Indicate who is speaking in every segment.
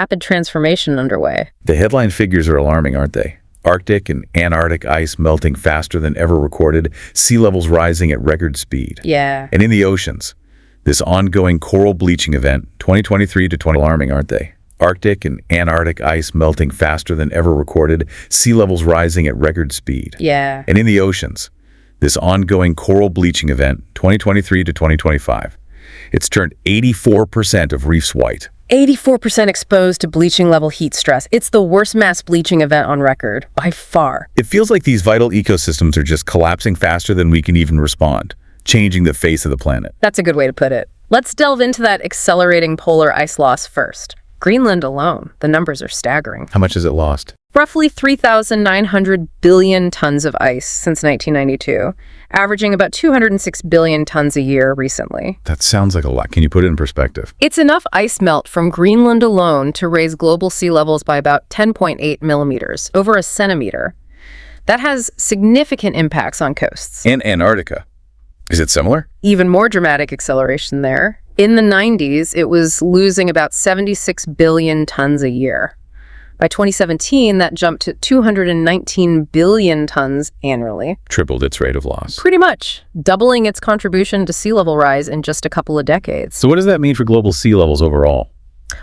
Speaker 1: rapid transformation underway.
Speaker 2: The headline figures are alarming, aren't they? Arctic and Antarctic ice melting faster than ever recorded, sea levels rising at record speed.
Speaker 1: Yeah.
Speaker 2: And in the oceans, this ongoing coral bleaching event, 2023 to 20, alarming, aren't they? Arctic and Antarctic ice melting faster than ever recorded, sea levels rising at record speed.
Speaker 1: Yeah.
Speaker 2: And in the oceans, this ongoing coral bleaching event, 2023 to 2025, it's turned 84% of reefs white.
Speaker 1: 84% exposed to bleaching level heat stress. It's the worst mass bleaching event on record, by far.
Speaker 2: It feels like these vital ecosystems are just collapsing faster than we can even respond, changing the face of the planet.
Speaker 1: That's a good way to put it. Let's delve into that accelerating polar ice loss first. Greenland alone, the numbers are staggering.
Speaker 2: How much has it lost?
Speaker 1: Roughly 3,900 billion tons of ice since 1992, averaging about 206 billion tons a year recently.
Speaker 2: That sounds like a lot. Can you put it in perspective?
Speaker 1: It's enough ice melt from Greenland alone to raise global sea levels by about 10.8 millimeters, over a centimeter. That has significant impacts on coasts.
Speaker 2: And Antarctica. Is it similar?
Speaker 1: Even more dramatic acceleration there. In the 90s, it was losing about 76 billion tons a year. By 2017, that jumped to 219 billion tons annually.
Speaker 2: Tripled its rate of loss.
Speaker 1: Pretty much, doubling its contribution to sea level rise in just a couple of decades.
Speaker 2: So what does that mean for global sea levels overall?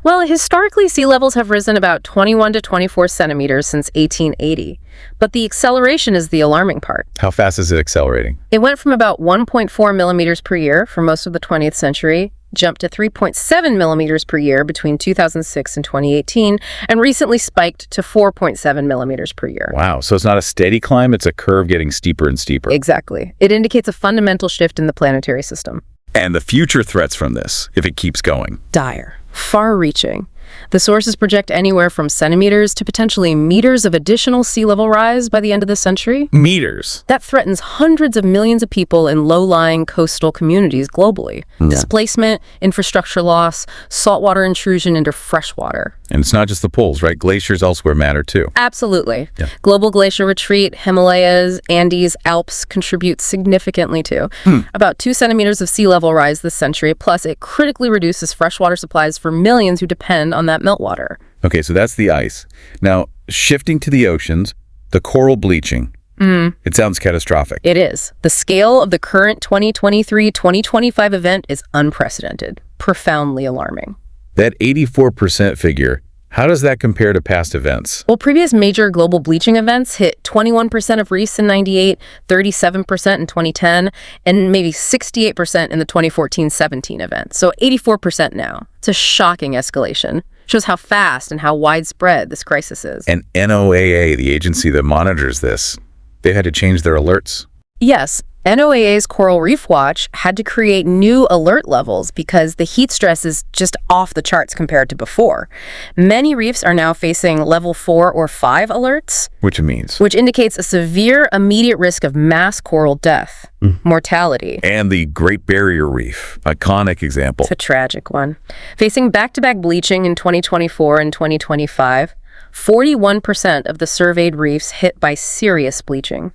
Speaker 1: Well, historically, sea levels have risen about 21 to 24 centimeters since 1880. But the acceleration is the alarming part.
Speaker 2: How fast is it accelerating?
Speaker 1: It went from about 1.4 millimeters per year for most of the 20th century, jumped to 3.7 millimeters per year between 2006 and 2018, and recently spiked to 4.7 millimeters per year.
Speaker 2: Wow, so it's not a steady climb, it's a curve getting steeper and steeper.
Speaker 1: Exactly. It indicates a fundamental shift in the planetary system.
Speaker 2: And the future threats from this, if it keeps going?
Speaker 1: Dire. Far-reaching. The sources project anywhere from centimeters to potentially meters of additional sea level rise by the end of the century.
Speaker 2: Meters?
Speaker 1: That threatens hundreds of millions of people in low-lying coastal communities globally.
Speaker 2: Yeah.
Speaker 1: Displacement, infrastructure loss, saltwater intrusion into freshwater.
Speaker 2: And it's not just the poles, right? Glaciers elsewhere matter too.
Speaker 1: Absolutely.
Speaker 2: Yeah.
Speaker 1: Global glacier retreat, Himalayas, Andes, Alps contribute significantly too. About 2 centimeters of sea level rise this century, plus it critically reduces freshwater supplies for millions who depend on that meltwater.
Speaker 2: Okay, so that's the ice. Now, shifting to the oceans, the coral bleaching. It sounds catastrophic.
Speaker 1: It is. The scale of the current 2023-2025 event is unprecedented, profoundly alarming.
Speaker 2: That 84% figure, how does that compare to past events?
Speaker 1: Well, previous major global bleaching events hit 21% of reefs in 98, 37% in 2010, and maybe 68% in the 2014-17 event. So 84% now. It's a shocking escalation. Shows how fast and how widespread this crisis is.
Speaker 2: And NOAA, the agency that monitors this, they've had to change their alerts.
Speaker 1: Yes, NOAA's Coral Reef Watch had to create new alert levels because the heat stress is just off the charts compared to before. Many reefs are now facing level 4 or 5 alerts,
Speaker 2: Which means?
Speaker 1: which indicates a severe immediate risk of mass coral death, mortality.
Speaker 2: And the Great Barrier Reef, iconic example.
Speaker 1: It's a tragic one. Facing back-to-back bleaching in 2024 and 2025, 41% of the surveyed reefs hit by serious bleaching.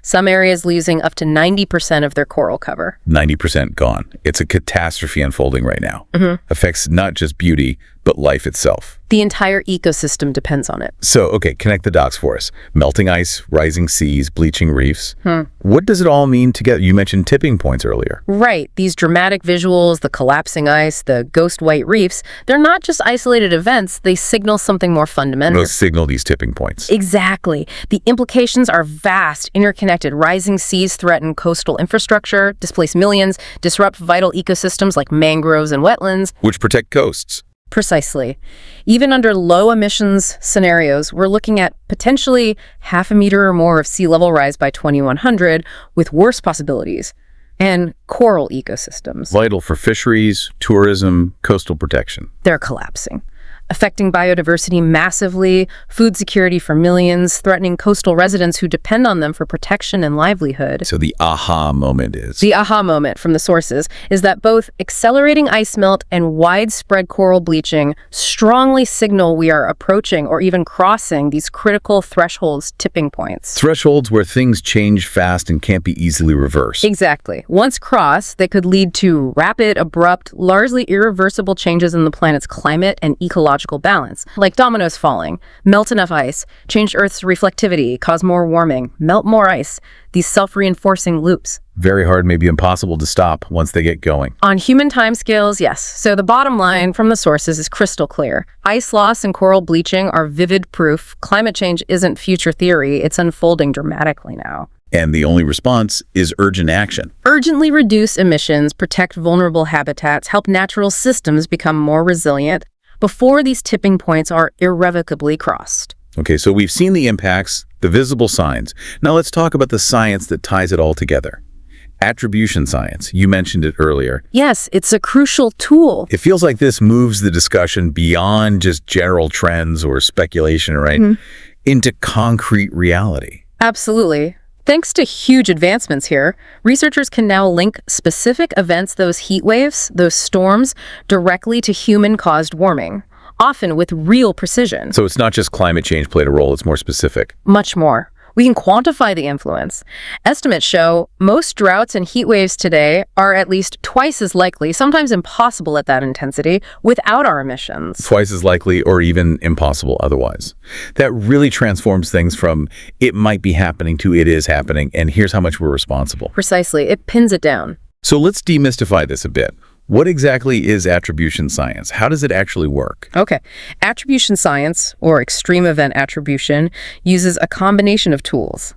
Speaker 1: Some areas losing up to 90% of their coral cover.
Speaker 2: 90% gone. It's a catastrophe unfolding right now. Affects not just beauty, but life itself.
Speaker 1: The entire ecosystem depends on it.
Speaker 2: So, okay, connect the dots for us. Melting ice, rising seas, bleaching reefs. What does it all mean together? You mentioned tipping points earlier.
Speaker 1: Right. These dramatic visuals, the collapsing ice, the ghost white reefs, they're not just isolated events. They signal something more fundamental.
Speaker 2: Those signal these tipping points.
Speaker 1: Exactly. The implications are vast, interconnected. Rising seas threaten coastal infrastructure, displace millions, disrupt vital ecosystems like mangroves and wetlands.
Speaker 2: Which protect coasts.
Speaker 1: Precisely. Even under low emissions scenarios, we're looking at potentially half a meter or more of sea level rise by 2100, with worse possibilities. And coral ecosystems.
Speaker 2: Vital for fisheries, tourism, coastal protection.
Speaker 1: They're collapsing, affecting biodiversity massively, food security for millions, threatening coastal residents who depend on them for protection and livelihood.
Speaker 2: So the aha moment is?
Speaker 1: The aha moment from the sources is that both accelerating ice melt and widespread coral bleaching strongly signal we are approaching or even crossing these critical thresholds, tipping points.
Speaker 2: Thresholds where things change fast and can't be easily reversed.
Speaker 1: Exactly. Once crossed, they could lead to rapid, abrupt, largely irreversible changes in the planet's climate and ecological ecological balance, like dominoes falling, melt enough ice, change Earth's reflectivity, cause more warming, melt more ice, these self-reinforcing loops.
Speaker 2: Very hard, maybe impossible to stop once they get going.
Speaker 1: On human timescales, yes. So the bottom line from the sources is crystal clear. Ice loss and coral bleaching are vivid proof. Climate change isn't future theory, it's unfolding dramatically now.
Speaker 2: And the only response is urgent action.
Speaker 1: Urgently reduce emissions, protect vulnerable habitats, help natural systems become more resilient before these tipping points are irrevocably crossed.
Speaker 2: Okay, so we've seen the impacts, the visible signs. Now let's talk about the science that ties it all together. Attribution science. You mentioned it earlier.
Speaker 1: Yes, it's a crucial tool.
Speaker 2: It feels like this moves the discussion beyond just general trends or speculation, right? Into concrete reality.
Speaker 1: Absolutely. Thanks to huge advancements here, researchers can now link specific events, those heat waves, those storms, directly to human-caused warming, often with real precision.
Speaker 2: So it's not just climate change played a role, it's more specific.
Speaker 1: Much more. We can quantify the influence. Estimates show most droughts and heat waves today are at least twice as likely, sometimes impossible at that intensity, without our emissions.
Speaker 2: Twice as likely or even impossible otherwise. That really transforms things from it might be happening to it is happening, and here's how much we're responsible.
Speaker 1: Precisely. It pins it down.
Speaker 2: So let's demystify this a bit. What exactly is attribution science? How does it actually work?
Speaker 1: Okay. Attribution science, or extreme event attribution, uses a combination of tools: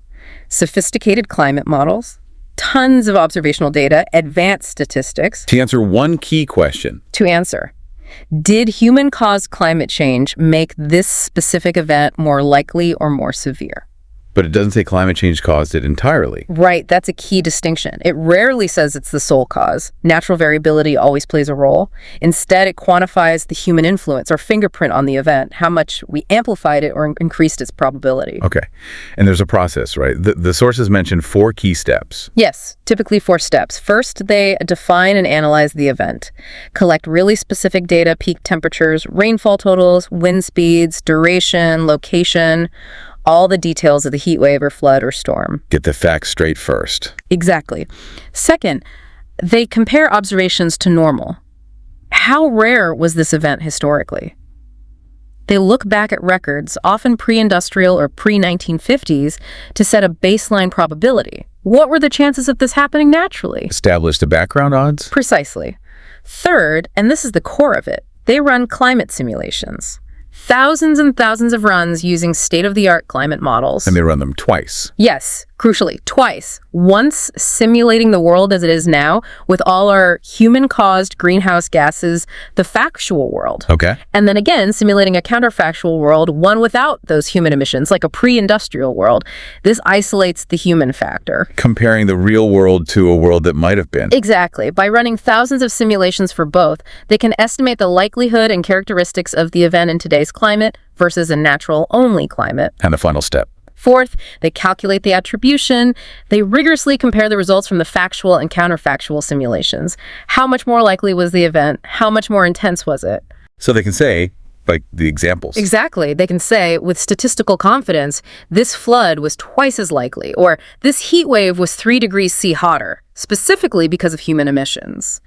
Speaker 1: sophisticated climate models, tons of observational data, advanced statistics.
Speaker 2: To answer one key question.
Speaker 1: Did human-caused climate change make this specific event more likely or more severe?
Speaker 2: But it doesn't say climate change caused it entirely.
Speaker 1: Right, that's a key distinction. It rarely says it's the sole cause. Natural variability always plays a role. Instead, it quantifies the human influence or fingerprint on the event, how much we amplified it or increased its probability.
Speaker 2: Okay. And there's a process, right? The sources mentioned 4 key steps.
Speaker 1: Yes, typically 4 steps. First, they define and analyze the event, collect really specific data, peak temperatures, rainfall totals, wind speeds, duration, location, all the details of the heat wave or flood or storm.
Speaker 2: Get the facts straight first.
Speaker 1: Exactly. Second, they compare observations to normal. How rare was this event historically? They look back at records, often pre-industrial or pre-1950s, to set a baseline probability. What were the chances of this happening naturally?
Speaker 2: Establish the background odds?
Speaker 1: Precisely. Third, and this is the core of it, they run climate simulations. Thousands and thousands of runs using state-of-the-art climate models.
Speaker 2: And they run them twice.
Speaker 1: Yes, crucially, twice. Once simulating the world as it is now, with all our human-caused greenhouse gases, the factual world.
Speaker 2: Okay.
Speaker 1: And then again, simulating a counterfactual world, one without those human emissions, like a pre-industrial world. This isolates the human factor.
Speaker 2: Comparing the real world to a world that might have been.
Speaker 1: Exactly. By running thousands of simulations for both, they can estimate the likelihood and characteristics of the event in today's climate versus a natural-only climate.
Speaker 2: And the final step.
Speaker 1: Fourth, they calculate the attribution. They rigorously compare the results from the factual and counterfactual simulations. How much more likely was the event? How much more intense was it?
Speaker 2: So they can say, like the examples.
Speaker 1: Exactly. They can say with statistical confidence, this flood was twice as likely, or this heat wave was 3 degrees C hotter, specifically because of human emissions.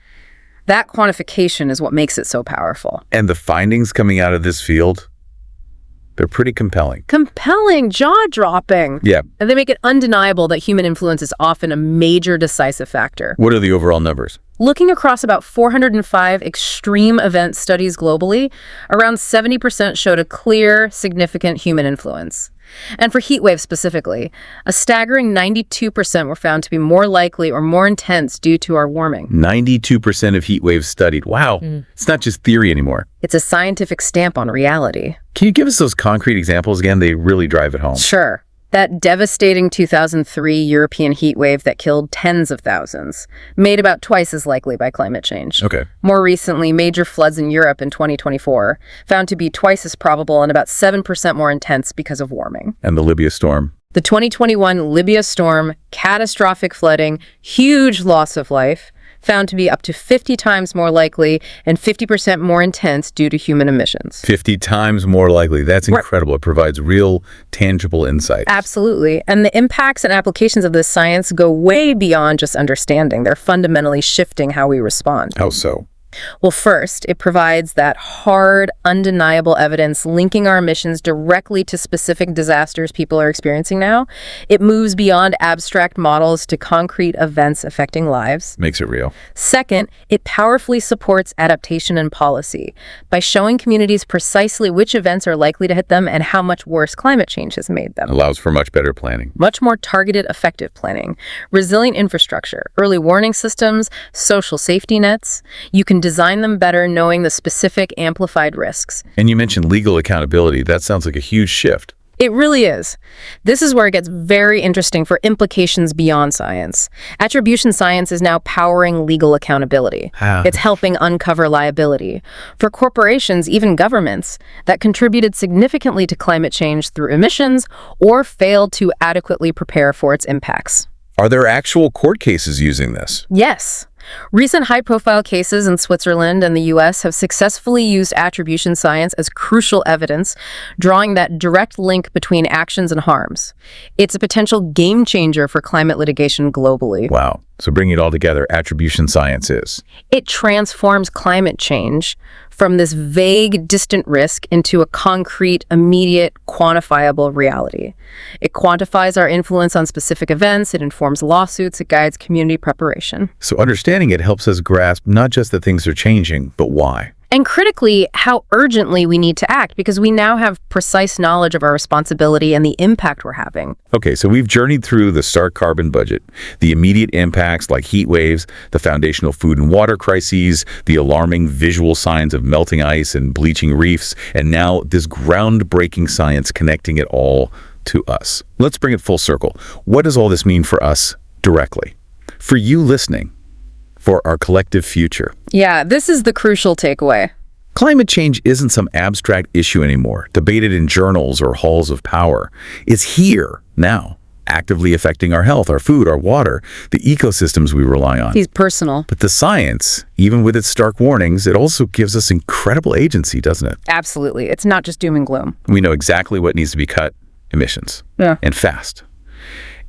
Speaker 1: That quantification is what makes it so powerful.
Speaker 2: And the findings coming out of this field, they're pretty compelling.
Speaker 1: Compelling, jaw-dropping.
Speaker 2: Yeah.
Speaker 1: And they make it undeniable that human influence is often a major decisive factor.
Speaker 2: What are the overall numbers?
Speaker 1: Looking across about 405 extreme event studies globally, around 70% showed a clear, significant human influence. And for heat waves specifically, a staggering 92% were found to be more likely or more intense due to our warming.
Speaker 2: 92% of heat waves studied. Wow. It's not just theory anymore.
Speaker 1: It's a scientific stamp on reality.
Speaker 2: Can you give us those concrete examples again? They really drive it home.
Speaker 1: Sure. That devastating 2003 European heat wave that killed tens of thousands, made about twice as likely by climate change.
Speaker 2: Okay.
Speaker 1: More recently, major floods in Europe in 2024, found to be twice as probable and about 7% more intense because of warming.
Speaker 2: And the Libya storm.
Speaker 1: The 2021 Libya storm, catastrophic flooding, huge loss of life, found to be up to 50 times more likely and 50% more intense due to human emissions.
Speaker 2: 50 times more likely. That's incredible. It provides real, tangible insight.
Speaker 1: Absolutely. And the impacts and applications of this science go way beyond just understanding. They're fundamentally shifting how we respond.
Speaker 2: How so?
Speaker 1: Well, first, it provides that hard, undeniable evidence linking our emissions directly to specific disasters people are experiencing now. It moves beyond abstract models to concrete events affecting lives.
Speaker 2: Makes it real.
Speaker 1: Second, it powerfully supports adaptation and policy by showing communities precisely which events are likely to hit them and how much worse climate change has made them.
Speaker 2: Allows for much better planning.
Speaker 1: Much more targeted, effective planning, resilient infrastructure, early warning systems, social safety nets. You can design them better knowing the specific amplified risks.
Speaker 2: And you mentioned legal accountability. That sounds like a huge shift.
Speaker 1: It really is. This is where it gets very interesting for implications beyond science. Attribution science is now powering legal accountability.
Speaker 2: How?
Speaker 1: It's helping uncover liability for corporations, even governments, that contributed significantly to climate change through emissions or failed to adequately prepare for its impacts.
Speaker 2: Are there actual court cases using this?
Speaker 1: Yes. Recent high-profile cases in Switzerland and the U.S. have successfully used attribution science as crucial evidence, drawing that direct link between actions and harms. It's a potential game changer for climate litigation globally.
Speaker 2: Wow. So bringing it all together, attribution science is.
Speaker 1: It transforms climate change from this vague, distant risk into a concrete, immediate, quantifiable reality. It quantifies our influence on specific events, it informs lawsuits, it guides community preparation.
Speaker 2: So understanding it helps us grasp not just that things are changing, but why.
Speaker 1: And critically, how urgently we need to act, because we now have precise knowledge of our responsibility and the impact we're having.
Speaker 2: Okay, so we've journeyed through the stark carbon budget, the immediate impacts like heat waves, the foundational food and water crises, the alarming visual signs of melting ice and bleaching reefs, and now this groundbreaking science connecting it all to us. Let's bring it full circle. What does all this mean for us directly? For you listening, for our collective future.
Speaker 1: Yeah, this is the crucial takeaway.
Speaker 2: Climate change isn't some abstract issue anymore, debated in journals or halls of power. It's here, now, actively affecting our health, our food, our water, the ecosystems we rely on.
Speaker 1: He's personal.
Speaker 2: But the science, even with its stark warnings, it also gives us incredible agency, doesn't it?
Speaker 1: Absolutely. It's not just doom and gloom.
Speaker 2: We know exactly what needs to be cut, emissions, and fast.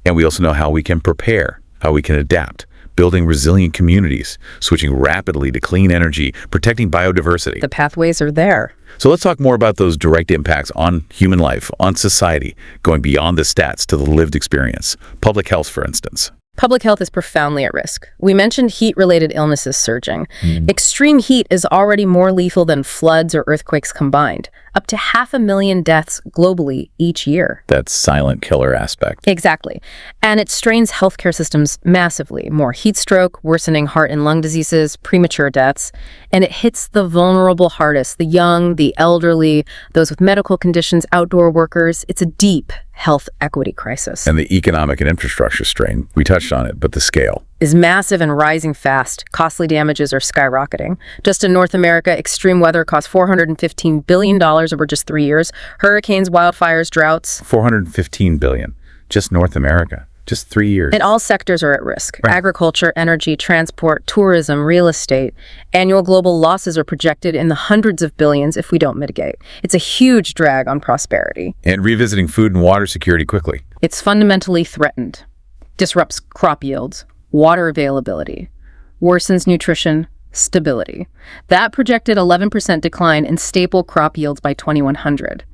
Speaker 2: And we also know how we can prepare, how we can adapt, building resilient communities, switching rapidly to clean energy, protecting biodiversity.
Speaker 1: The pathways are there.
Speaker 2: So let's talk more about those direct impacts on human life, on society, going beyond the stats to the lived experience. Public health, for instance.
Speaker 1: Public health is profoundly at risk. We mentioned heat-related illnesses surging. Extreme heat is already more lethal than floods or earthquakes combined. Up to 500,000 deaths globally each year.
Speaker 2: That silent killer aspect.
Speaker 1: Exactly. And it strains healthcare systems massively. More heat stroke, worsening heart and lung diseases, premature deaths. And it hits the vulnerable hardest, the young, the elderly, those with medical conditions, outdoor workers. It's a deep health equity crisis.
Speaker 2: And the economic and infrastructure strain, we touched on it, but the scale
Speaker 1: is massive and rising fast. Costly damages are skyrocketing. Just in North America, extreme weather cost $415 billion over just 3 years. Hurricanes, wildfires, droughts.
Speaker 2: $415 billion. Just North America. Just 3 years.
Speaker 1: And all sectors are at risk.
Speaker 2: Right.
Speaker 1: Agriculture, energy, transport, tourism, real estate. Annual global losses are projected in the hundreds of billions if we don't mitigate. It's a huge drag on prosperity.
Speaker 2: And revisiting food and water security quickly.
Speaker 1: It's fundamentally threatened. Disrupts crop yields, water availability, worsens nutrition stability. That projected 11% decline in staple crop yields by 2100.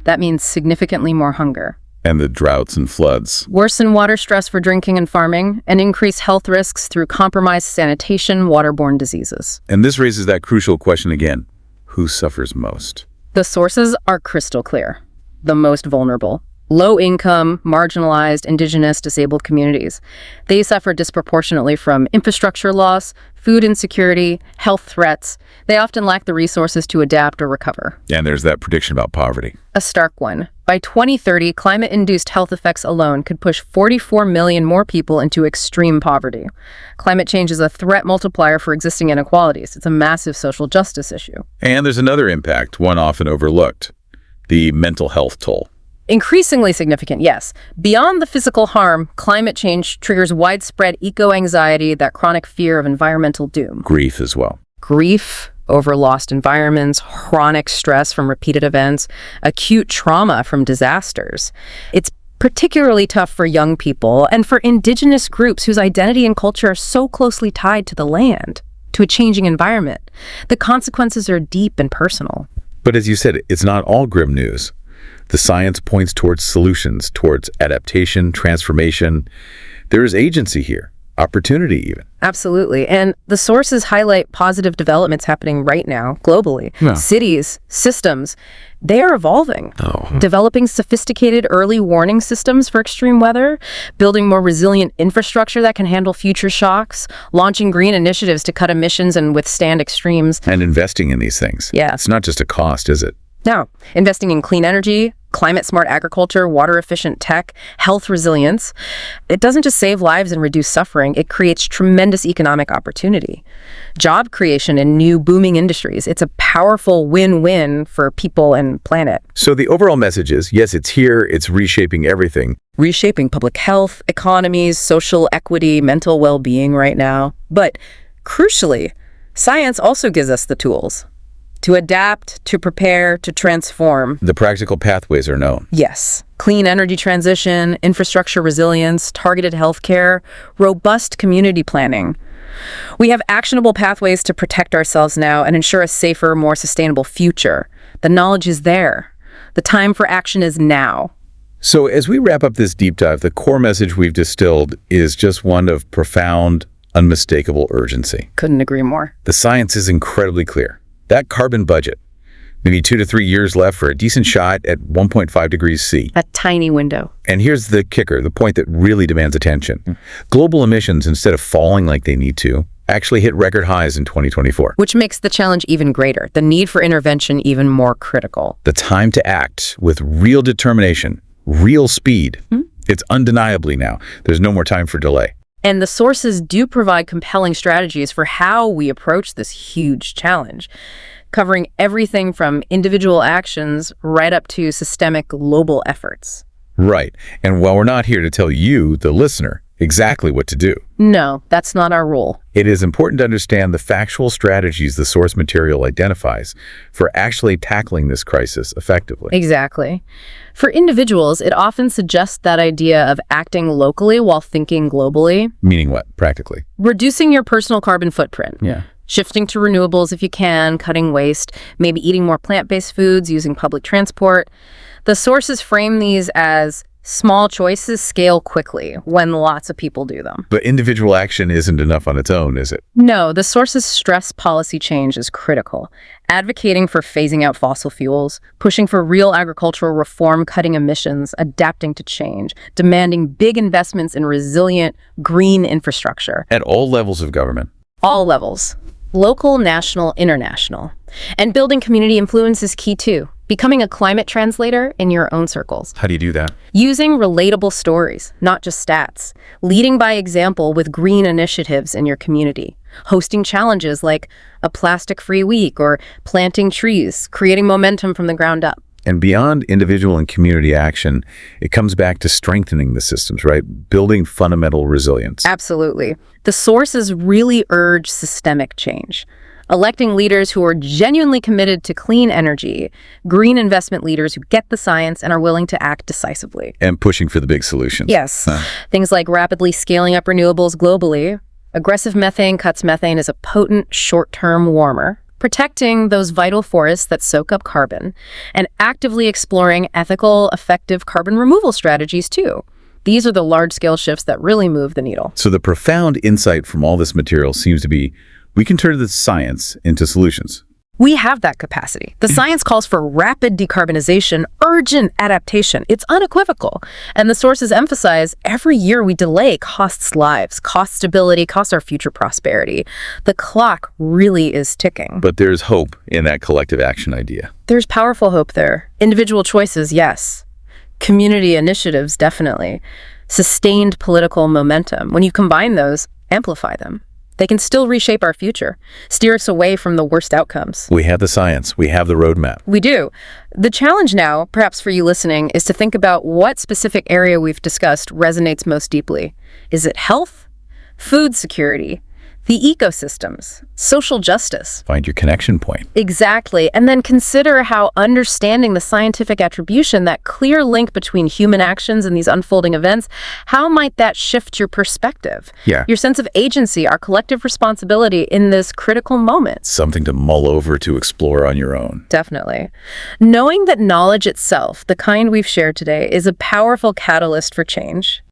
Speaker 1: That means significantly more hunger.
Speaker 2: And the droughts and floods.
Speaker 1: Worsen water stress for drinking and farming, and increase health risks through compromised sanitation, waterborne diseases.
Speaker 2: And this raises that crucial question again. Who suffers most?
Speaker 1: The sources are crystal clear. The most vulnerable. Low-income, marginalized, indigenous, disabled communities. They suffer disproportionately from infrastructure loss, food insecurity, health threats. They often lack the resources to adapt or recover.
Speaker 2: And there's that prediction about poverty.
Speaker 1: A stark one. By 2030, climate-induced health effects alone could push 44 million more people into extreme poverty. Climate change is a threat multiplier for existing inequalities. It's a massive social justice issue.
Speaker 2: And there's another impact, one often overlooked. The mental health toll.
Speaker 1: Increasingly significant, yes. Beyond the physical harm, climate change triggers widespread eco-anxiety, that chronic fear of environmental doom.
Speaker 2: Grief as well.
Speaker 1: Grief over lost environments, chronic stress from repeated events, acute trauma from disasters. It's particularly tough for young people and for indigenous groups whose identity and culture are so closely tied to the land. to a changing environment. The consequences are deep and personal.
Speaker 2: But as you said, it's not all grim news. The science points towards solutions, towards adaptation, transformation. There is agency here, opportunity even.
Speaker 1: Absolutely. And the sources highlight positive developments happening right now, globally.
Speaker 2: Yeah.
Speaker 1: Cities, systems, they are evolving.
Speaker 2: Oh.
Speaker 1: Developing sophisticated early warning systems for extreme weather, building more resilient infrastructure that can handle future shocks, launching green initiatives to cut emissions and withstand extremes.
Speaker 2: And investing in these things.
Speaker 1: Yeah.
Speaker 2: It's not just a cost, is it?
Speaker 1: Now, investing in clean energy, climate-smart agriculture, water-efficient tech, health resilience, it doesn't just save lives and reduce suffering, it creates tremendous economic opportunity. Job creation in new booming industries, it's a powerful win-win for people and planet.
Speaker 2: So the overall message is, yes, it's here, it's reshaping everything.
Speaker 1: Reshaping public health, economies, social equity, mental well-being right now. But crucially, science also gives us the tools to adapt, to prepare, to transform.
Speaker 2: The practical pathways are known.
Speaker 1: Yes. Clean energy transition, infrastructure resilience, targeted healthcare, robust community planning. We have actionable pathways to protect ourselves now and ensure a safer, more sustainable future. The knowledge is there. The time for action is now.
Speaker 2: So as we wrap up this deep dive, the core message we've distilled is just one of profound, unmistakable urgency.
Speaker 1: Couldn't agree more.
Speaker 2: The science is incredibly clear. That carbon budget, maybe 2 to 3 years left for a decent shot at 1.5 degrees C.
Speaker 1: A tiny window.
Speaker 2: And here's the kicker, the point that really demands attention. Global emissions, instead of falling like they need to, actually hit record highs in 2024.
Speaker 1: Which makes the challenge even greater, the need for intervention even more critical.
Speaker 2: The time to act with real determination, real speed. It's undeniably now. There's no more time for delay.
Speaker 1: And the sources do provide compelling strategies for how we approach this huge challenge, covering everything from individual actions right up to systemic global efforts.
Speaker 2: Right. And while we're not here to tell you, the listener, exactly what to do,
Speaker 1: No, that's not our role.
Speaker 2: it is important to understand the factual strategies the source material identifies for actually tackling this crisis effectively.
Speaker 1: Exactly. For individuals, it often suggests that idea of acting locally while thinking globally,
Speaker 2: Meaning what, practically?
Speaker 1: reducing your personal carbon footprint.
Speaker 2: Yeah.
Speaker 1: Shifting to renewables if you can, cutting waste, maybe eating more plant-based foods, using public transport. The sources frame these as small choices scale quickly when lots of people do them.
Speaker 2: But individual action isn't enough on its own, is it?
Speaker 1: No, the sources stress policy change is critical. Advocating for phasing out fossil fuels, pushing for real agricultural reform, cutting emissions, adapting to change, demanding big investments in resilient, green infrastructure.
Speaker 2: At all levels of government.
Speaker 1: All levels. Local, national, international. And building community influence is key too. Becoming a climate translator in your own circles.
Speaker 2: How do you do that?
Speaker 1: Using relatable stories, not just stats. Leading by example with green initiatives in your community. Hosting challenges like a plastic-free week or planting trees, creating momentum from the ground up.
Speaker 2: And beyond individual and community action, it comes back to strengthening the systems, right? Building fundamental resilience.
Speaker 1: Absolutely. The sources really urge systemic change. Electing leaders who are genuinely committed to clean energy, green investment leaders who get the science and are willing to act decisively.
Speaker 2: And pushing for the big solutions.
Speaker 1: Yes. Things like rapidly scaling up renewables globally. Aggressive methane cuts. Methane is a potent short-term warmer. Protecting those vital forests that soak up carbon, and actively exploring ethical, effective carbon removal strategies too. These are the large-scale shifts that really move the needle.
Speaker 2: So the profound insight from all this material seems to be, we can turn the science into solutions.
Speaker 1: We have that capacity. The science calls for rapid decarbonization, urgent adaptation. It's unequivocal. And the sources emphasize every year we delay costs lives, costs stability, costs our future prosperity. The clock really is ticking.
Speaker 2: But there's hope in that collective action idea.
Speaker 1: There's powerful hope there. Individual choices, yes. Community initiatives, definitely. Sustained political momentum. When you combine those, amplify them. They can still reshape our future, steer us away from the worst outcomes.
Speaker 2: We have the science. We have the roadmap.
Speaker 1: We do. The challenge now, perhaps for you listening, is to think about what specific area we've discussed resonates most deeply. Is it health? Food security? The ecosystems, social justice.
Speaker 2: Find your connection point.
Speaker 1: Exactly. And then consider how understanding the scientific attribution, that clear link between human actions and these unfolding events, how might that shift your perspective?
Speaker 2: Yeah.
Speaker 1: Your sense of agency, our collective responsibility in this critical moment.
Speaker 2: Something to mull over, to explore on your own.
Speaker 1: Definitely. Knowing that knowledge itself, the kind we've shared today, is a powerful catalyst for change.